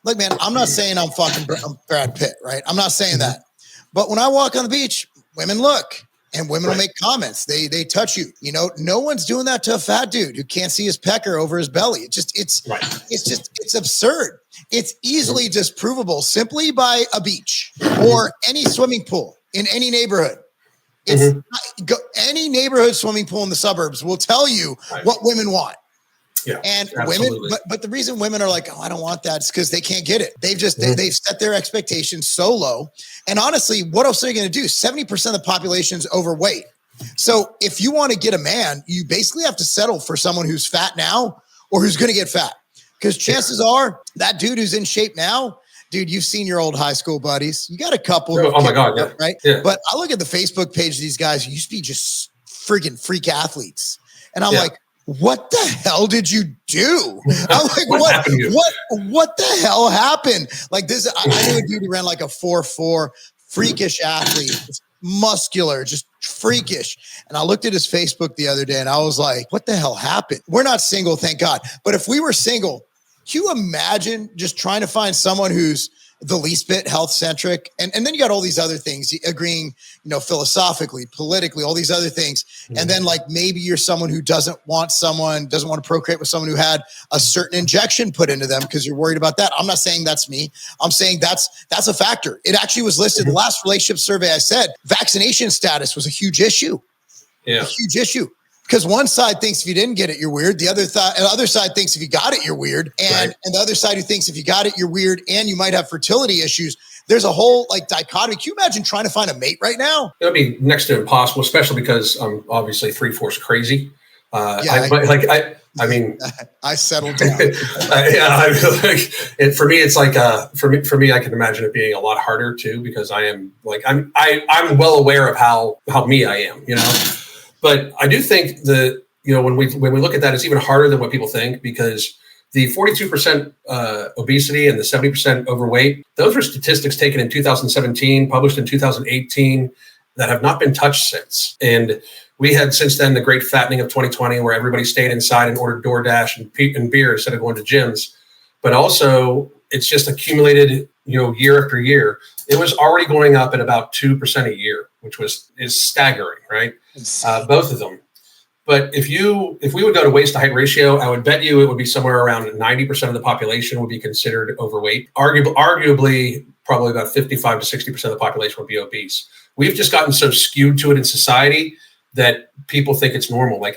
Look, man, I'm not saying I'm Brad Pitt, right? I'm not saying that. But when I walk on the beach, women look and women will make comments. They touch you. You know, no one's doing that to a fat dude who can't see his pecker over his belly. It's absurd. It's easily disprovable simply by a beach or any swimming pool in any neighborhood. Any neighborhood swimming pool in the suburbs will tell you what women want. Yeah, and absolutely. women, but the reason women are like, oh, I don't want that, is because they can't get it. They've just they've set their expectations so low. And honestly, what else are you going to do? 70% of the population is overweight. So if you want to get a man, you basically have to settle for someone who's fat now or who's going to get fat. Because chances are that dude who's in shape now, dude, you've seen your old high school buddies. You got a couple. Oh my God, yeah. Right? Yeah. But I look at the Facebook page of these guys who used to be just friggin' freak athletes. And I'm like, what the hell did you do? I'm like, what the hell happened? Like this, I knew a dude who ran like a 4.4, freakish athlete, just muscular, just freakish. And I looked at his Facebook the other day and I was like, what the hell happened? We're not single, thank God. But if we were single, can you imagine just trying to find someone who's the least bit health centric? And then you got all these other things, agreeing, you know, philosophically, politically, all these other things. And then like, maybe you're someone who doesn't want to procreate with someone who had a certain injection put into them because you're worried about that. I'm not saying that's me. I'm saying that's a factor. It actually was listed. The last relationship survey I said, vaccination status was a huge issue. Yeah. A huge issue. Because one side thinks if you didn't get it, you're weird. The other side thinks if you got it, you're weird. And the other side who thinks if you got it, you're weird and you might have fertility issues. There's a whole like dichotomy. Can you imagine trying to find a mate right now? It would be next to impossible, especially because I'm obviously 3/4 crazy. I mean, I settled down. And for me, it's like for me, I can imagine it being a lot harder too, because I am like I'm well aware of how me I am, you know. But I do think that, you know, when we look at that, it's even harder than what people think, because the 42% obesity and the 70% overweight, those were statistics taken in 2017, published in 2018, that have not been touched since. And we had since then the great fattening of 2020, where everybody stayed inside and ordered DoorDash and beer instead of going to gyms. But also, it's just accumulated, you know, year after year. It was already going up at about 2% a year, which is staggering, right? Both of them. But if we would go to waist to height ratio, I would bet you it would be somewhere around 90% of the population would be considered overweight. Arguably, probably about 55 to 60% of the population would be obese. We've just gotten so skewed to it in society that people think it's normal. Like